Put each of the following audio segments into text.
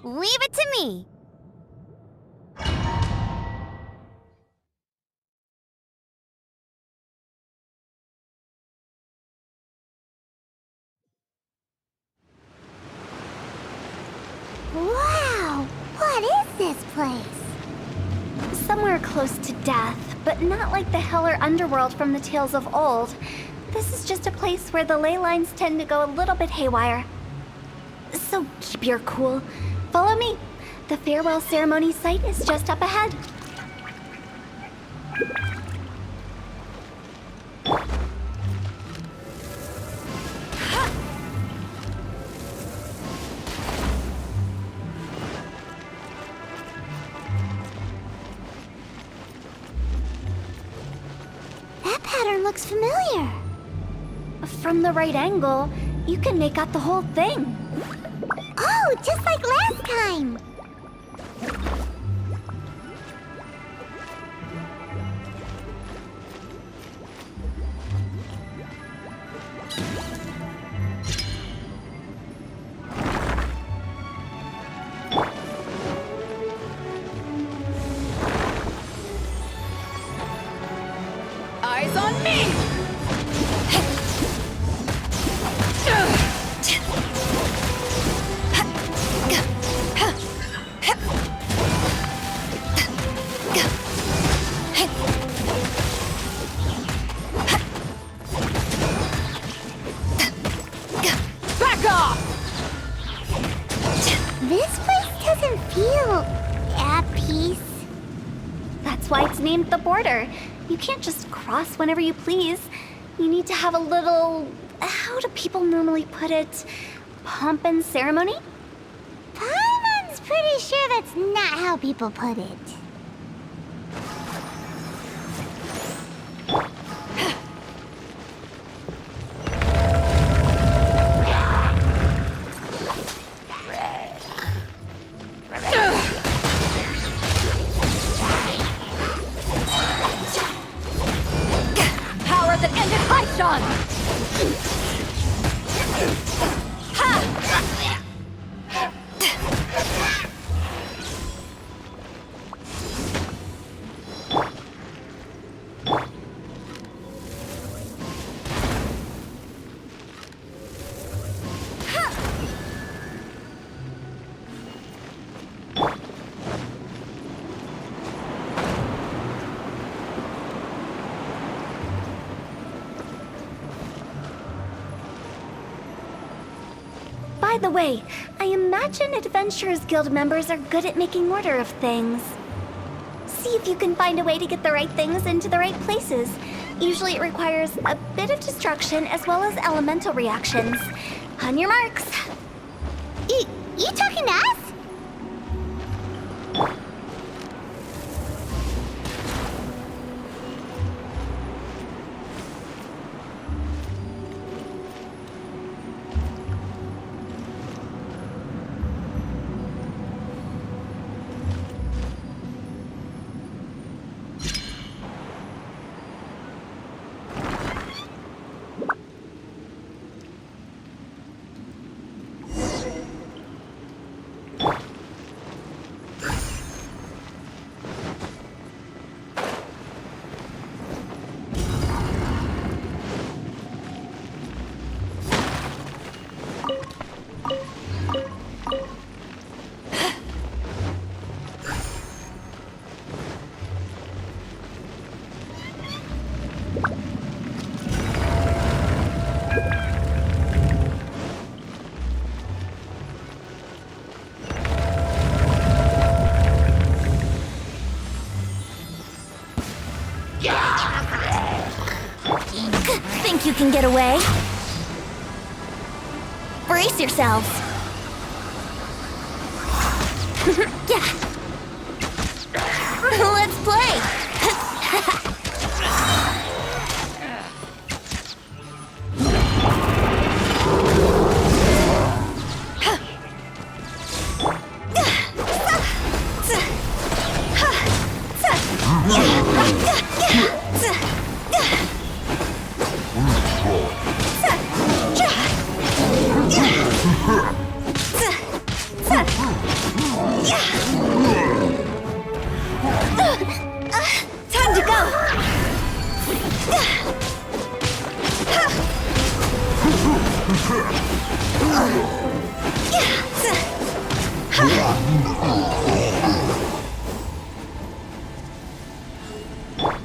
Leave it to me! Wow! What is this place? Somewhere close to death, but not like the hell or underworld from the tales of old. This is just a place where the ley lines tend to go a little bit haywire. So keep your cool. Follow me. The farewell ceremony site is just up ahead. That pattern looks familiar. From the right angle, you can make out the whole thing. Oh, just like last time! Eyes on me! Back off! This place doesn't feel at peace. That's why it's named the border. You can't just cross whenever you please. You need to have a little... how do people normally put it? Pomp and ceremony? Paimon's pretty sure that's not how people put it. Power that ended Python! By the way, I imagine Adventurers Guild members are good at making order of things. See if you can find a way to get the right things into the right places. Usually it requires a bit of destruction as well as elemental reactions. On your marks. You talking to us? Think you can get away? Brace yourselves. Yeah. Let's play.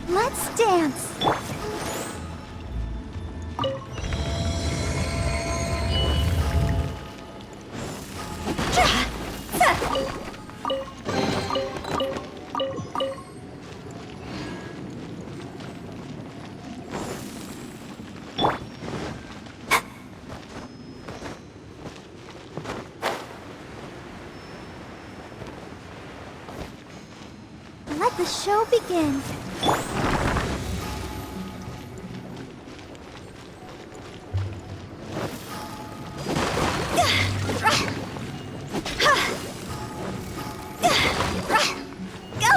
Let's dance. Let the show begin. Go!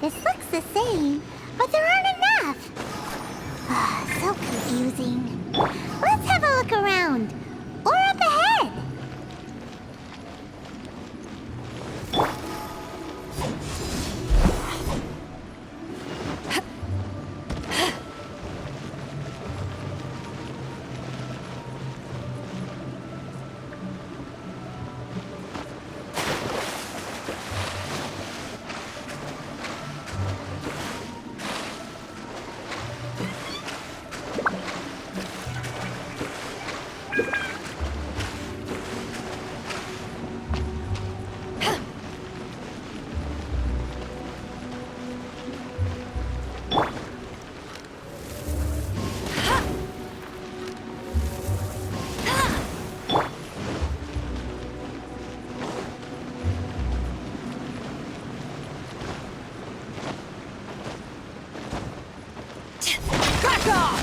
This looks the same, but there aren't enough. So confusing. Let's have a look around. Or up ahead. Back off!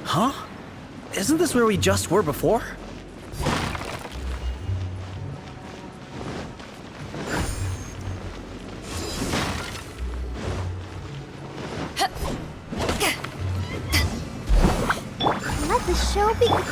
Huh? Isn't this where we just were before? Let the show begin.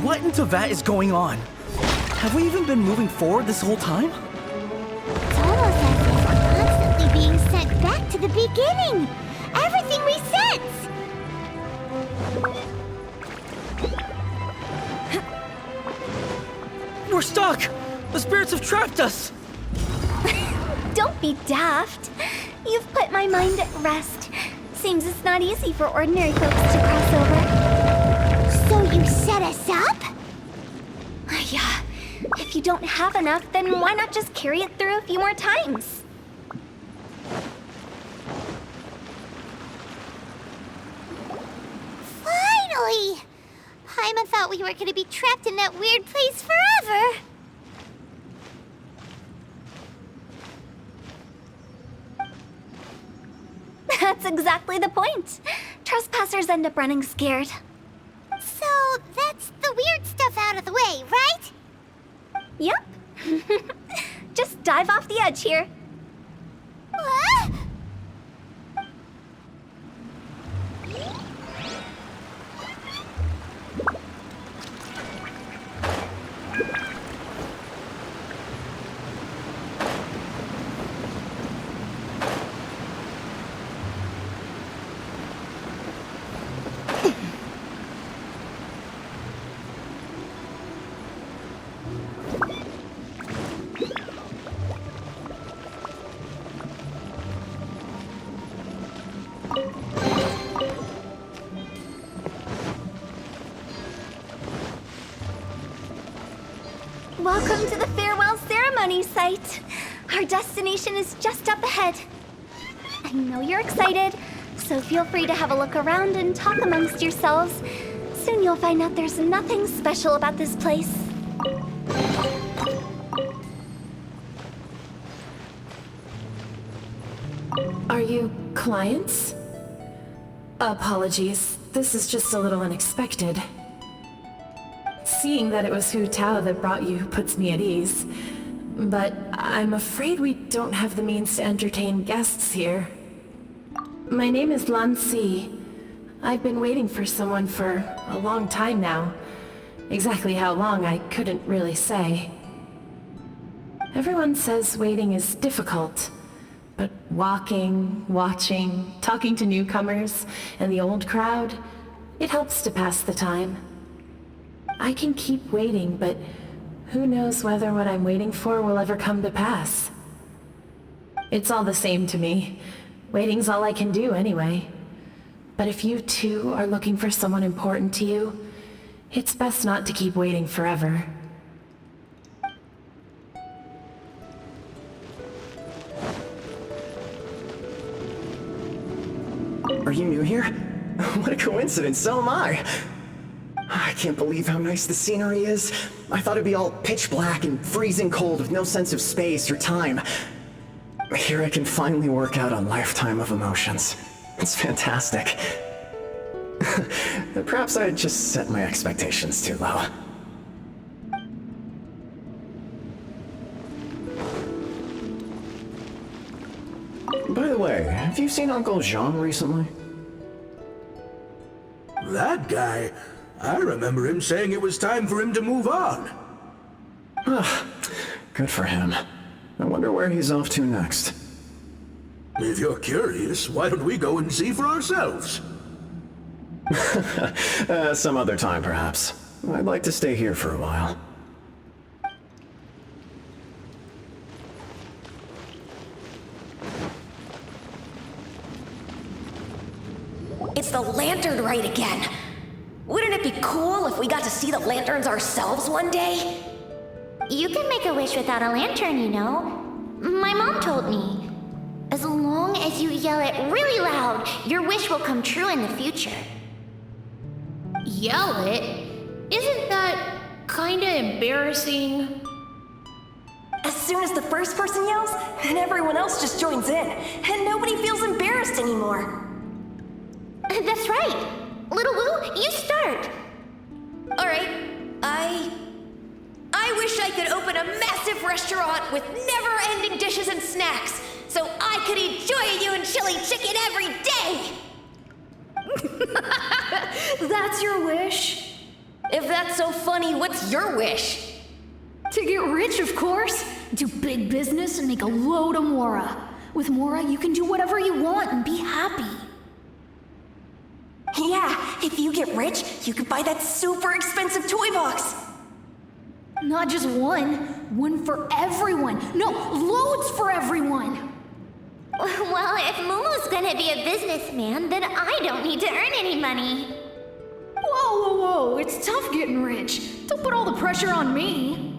What in Teyvat is going on? Have we even been moving forward this whole time? It's almost as if we're constantly being sent back to the beginning. Everything resets. We're stuck! The spirits have trapped us! Don't be daft. You've put my mind at rest. Seems it's not easy for ordinary folks to cross over. So you set us up? Yeah. If you don't have enough, then why not just carry it through a few more times? Finally! Paimon thought we were going to be trapped in that weird place forever. That's exactly the point. Trespassers end up running scared. So that's the weird stuff out of the way, right? Yep. Just dive off the edge here. What? funny sight. Our destination is just up ahead. I know you're excited, so feel free to have a look around and talk amongst yourselves. Soon you'll find out there's nothing special about this place. Are you clients? Apologies, this is just a little unexpected. Seeing that it was Hu Tao that brought you puts me at ease. But I'm afraid we don't have the means to entertain guests here. My name is Lan Si. I've been waiting for someone for a long time now. Exactly how long, I couldn't really say. Everyone says waiting is difficult. But walking, watching, talking to newcomers, and the old crowd, it helps to pass the time. I can keep waiting, but who knows whether what I'm waiting for will ever come to pass. It's all the same to me. Waiting's all I can do anyway. But if you too are looking for someone important to you, it's best not to keep waiting forever. Are you new here? What a coincidence, so am I! I can't believe how nice the scenery is. I thought it'd be all pitch black and freezing cold with no sense of space or time. Here I can finally work out a lifetime of emotions. It's fantastic. Perhaps I just set my expectations too low. By the way, have you seen Uncle Jean recently? That guy? I remember him saying it was time for him to move on. Good for him. I wonder where he's off to next. If you're curious, why don't we go and see for ourselves? Some other time, perhaps. I'd like to stay here for a while. It's the lantern rite again. Wouldn't it be cool if we got to see the lanterns ourselves one day? You can make a wish without a lantern, you know. My mom told me. As long as you yell it really loud, your wish will come true in the future. Yell it? Isn't that kinda embarrassing? As soon as the first person yells, then everyone else just joins in, and nobody feels embarrassed anymore. That's right. Little Wu, you start. Alright, I wish I could open a massive restaurant with never-ending dishes and snacks, so I could eat Joy and chili chicken every day! That's your wish? If that's so funny, what's your wish? To get rich, of course. Do big business and make a load of Mora. With Mora, you can do whatever you want and be happy. Yeah, if you get rich, you could buy that super expensive toy box. Not just one. One for everyone. No, loads for everyone. Well, if Momo's gonna be a businessman, then I don't need to earn any money. Whoa. It's tough getting rich. Don't put all the pressure on me.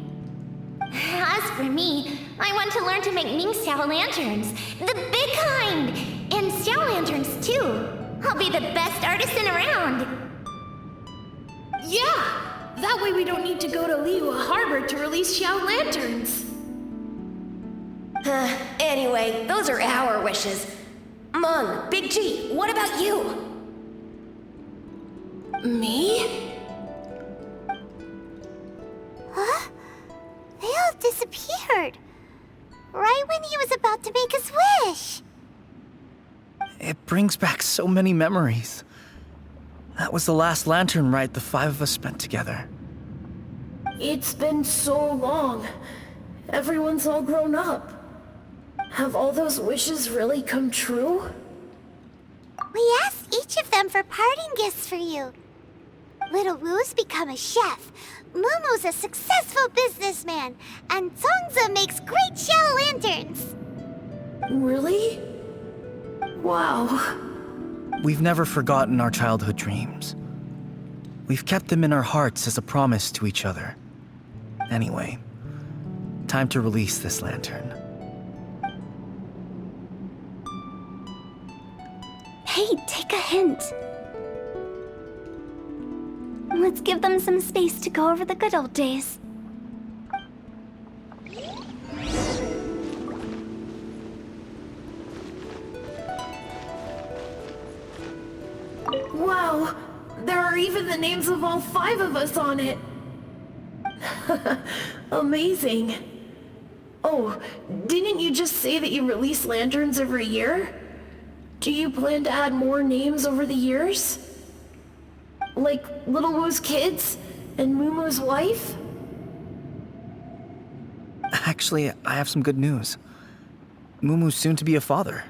As for me, I want to learn to make Ming Xiao lanterns. The big kind! And Xiao lanterns, too. I'll be the best artisan around. Yeah! That way we don't need to go to Liyue Harbor to release Xiao lanterns. Anyway, those are our wishes. Mung, Big G, what about you? Me? Huh? They all disappeared. Right when he was about to make his wish. It brings back so many memories. That was the last lantern ride the five of us spent together. It's been so long. Everyone's all grown up. Have all those wishes really come true? We asked each of them for parting gifts for you. Little Wu's become a chef, Momo's a successful businessman, and Zongzi makes great shell lanterns. Really? Wow. We've never forgotten our childhood dreams. We've kept them in our hearts as a promise to each other. Anyway, time to release this lantern. Hey, take a hint. Let's give them some space to go over the good old days. Wow, there are even the names of all 5 of us on it. Amazing. Oh, didn't you just say that you release lanterns every year? Do you plan to add more names over the years? Like Little Woo's kids and Moomoo's wife? Actually, I have some good news. Moomoo's soon to be a father.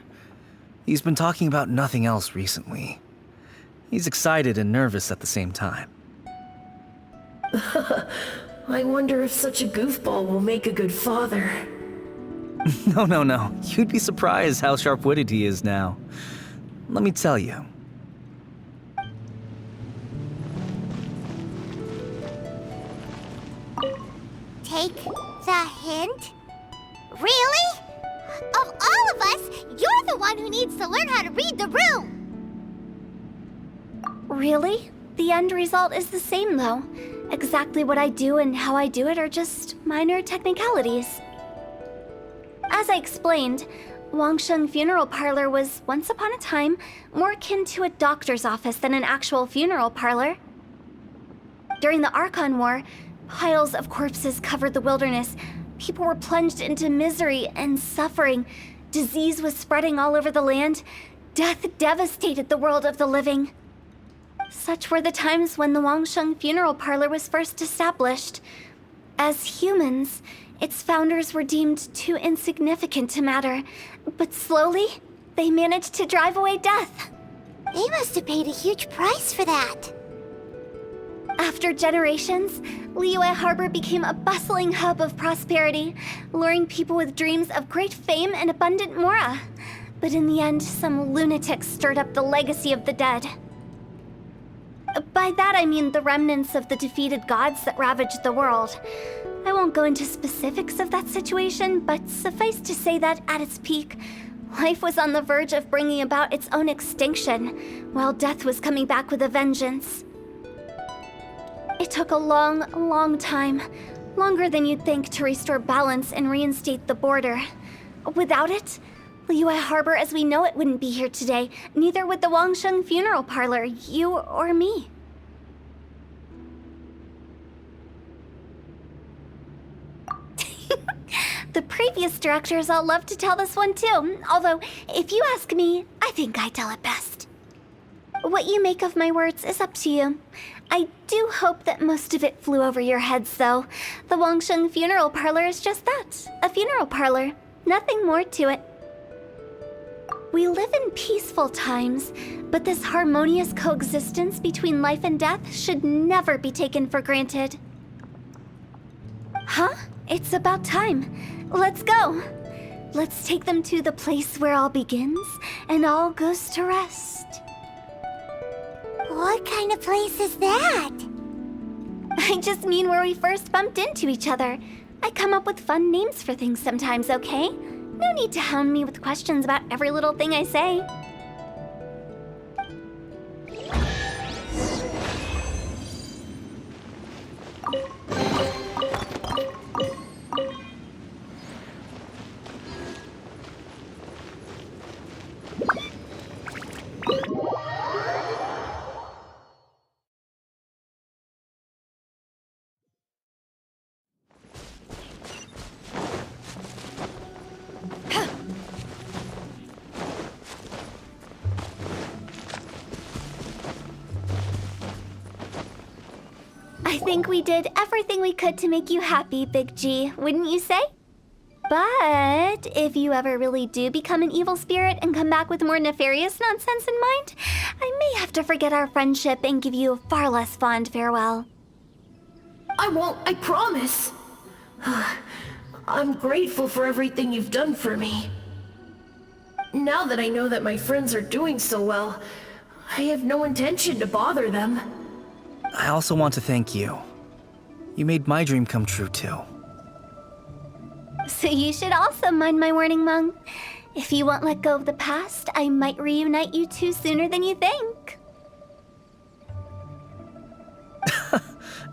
He's been talking about nothing else recently. He's excited and nervous at the same time. I wonder if such a goofball will make a good father. No. You'd be surprised how sharp-witted he is now. Let me tell you. Take the hint? Really? Of all of us, you're the one who needs to learn how to read the room! Really? The end result is the same, though. Exactly what I do and how I do it are just minor technicalities. As I explained, Wangsheng Funeral Parlor was, once upon a time, more akin to a doctor's office than an actual funeral parlor. During the Archon War, piles of corpses covered the wilderness. People were plunged into misery and suffering. Disease was spreading all over the land. Death devastated the world of the living. Such were the times when the Wangsheng Funeral Parlor was first established. As humans, its founders were deemed too insignificant to matter, but slowly, they managed to drive away death. They must have paid a huge price for that. After generations, Liyue Harbor became a bustling hub of prosperity, luring people with dreams of great fame and abundant mora. But in the end, some lunatics stirred up the legacy of the dead. By that I mean the remnants of the defeated gods that ravaged the world. I won't go into specifics of that situation, but suffice to say that at its peak, life was on the verge of bringing about its own extinction, while death was coming back with a vengeance. It took a long time, longer than you'd think, to restore balance and reinstate the border. Without it, Liyue Harbor as we know it wouldn't be here today, neither would the Wangsheng Funeral Parlor, you or me. The previous directors all love to tell this one too, although, if you ask me, I think I tell it best. What you make of my words is up to you. I do hope that most of it flew over your heads, though. The Wangsheng Funeral Parlor is just that, a funeral parlor. Nothing more to it. We live in peaceful times, but this harmonious coexistence between life and death should never be taken for granted. Huh? It's about time. Let's go. Let's take them to the place where all begins and all goes to rest. What kind of place is that? I just mean where we first bumped into each other. I come up with fun names for things sometimes, okay? No need to hound me with questions about every little thing I say. I think we did everything we could to make you happy, Big G, wouldn't you say? But if you ever really do become an evil spirit and come back with more nefarious nonsense in mind, I may have to forget our friendship and give you a far less fond farewell. I won't, I promise. I'm grateful for everything you've done for me. Now that I know that my friends are doing so well, I have no intention to bother them. I also want to thank you. You made my dream come true, too. So you should also mind my warning, Mung. If you won't let go of the past, I might reunite you two sooner than you think.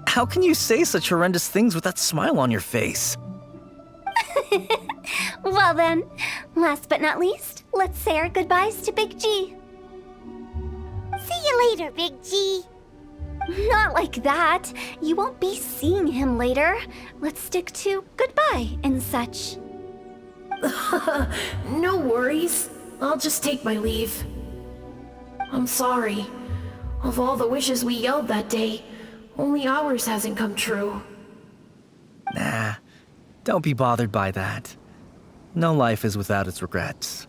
How can you say such horrendous things with that smile on your face? Well then, last but not least, let's say our goodbyes to Big G. See you later, Big G. Not like that. You won't be seeing him later. Let's stick to goodbye and such. No worries. I'll just take my leave. I'm sorry. Of all the wishes we yelled that day, only ours hasn't come true. Nah, don't be bothered by that. No life is without its regrets.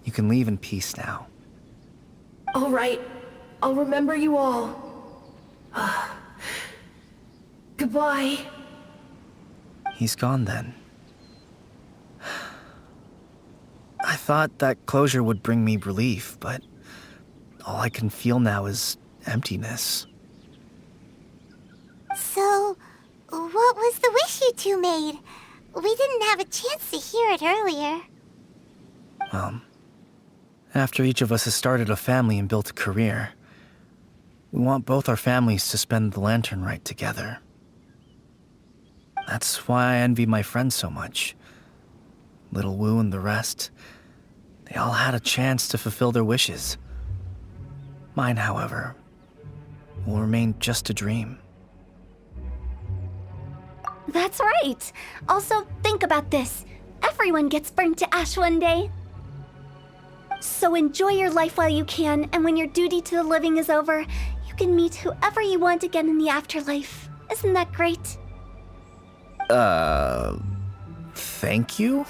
You can leave in peace now. All right. I'll remember you all. Goodbye. He's gone then. I thought that closure would bring me relief, but all I can feel now is emptiness. So, what was the wish you two made? We didn't have a chance to hear it earlier. After each of us has started a family and built a career, we want both our families to spend the lantern rite together. That's why I envy my friends so much. Little Wu and the rest, they all had a chance to fulfill their wishes. Mine, however, will remain just a dream. That's right. Also, think about this. Everyone gets burnt to ash one day. So enjoy your life while you can, and when your duty to the living is over, you can meet whoever you want again in the afterlife. Isn't that great? Thank you?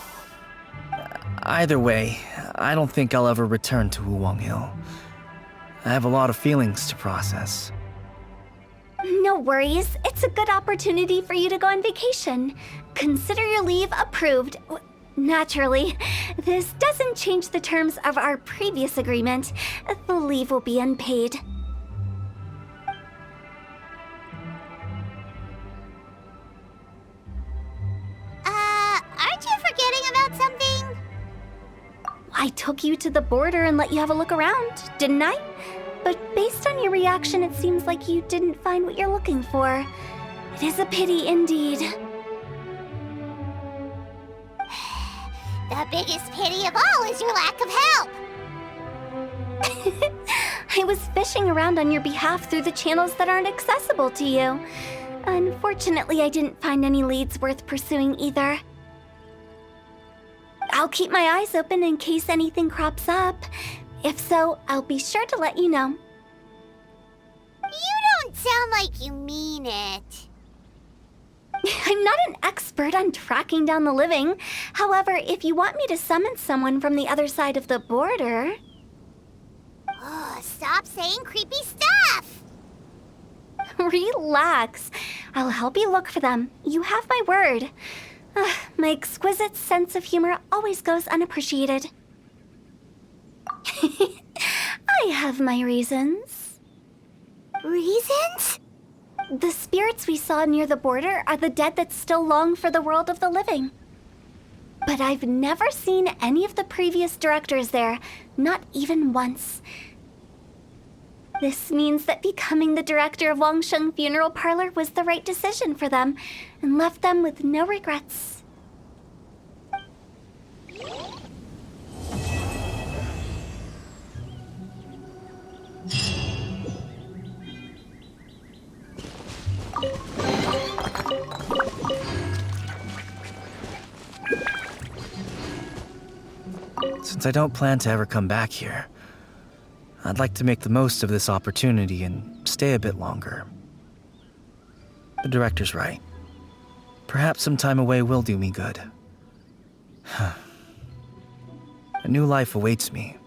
Either way, I don't think I'll ever return to Wuwang Hill. I have a lot of feelings to process. No worries. It's a good opportunity for you to go on vacation. Consider your leave approved. Naturally, this doesn't change the terms of our previous agreement. The leave will be unpaid. Aren't you forgetting about something? I took you to the border and let you have a look around, didn't I? But based on your reaction, it seems like you didn't find what you're looking for. It is a pity indeed. The biggest pity of all is your lack of help. I was fishing around on your behalf through the channels that aren't accessible to you. Unfortunately, I didn't find any leads worth pursuing either. I'll keep my eyes open in case anything crops up. If so, I'll be sure to let you know. You don't sound like you mean it. I'm not an expert on tracking down the living. However, if you want me to summon someone from the other side of the border... Oh, stop saying creepy stuff! Relax. I'll help you look for them. You have my word. My exquisite sense of humor always goes unappreciated. I have my reasons. Reasons? The spirits we saw near the border are the dead that still long for the world of the living. But I've never seen any of the previous directors there, not even once. This means that becoming the director of Wangsheng Funeral Parlor was the right decision for them, and left them with no regrets. Since I don't plan to ever come back here, I'd like to make the most of this opportunity and stay a bit longer. The director's right. Perhaps some time away will do me good. A new life awaits me.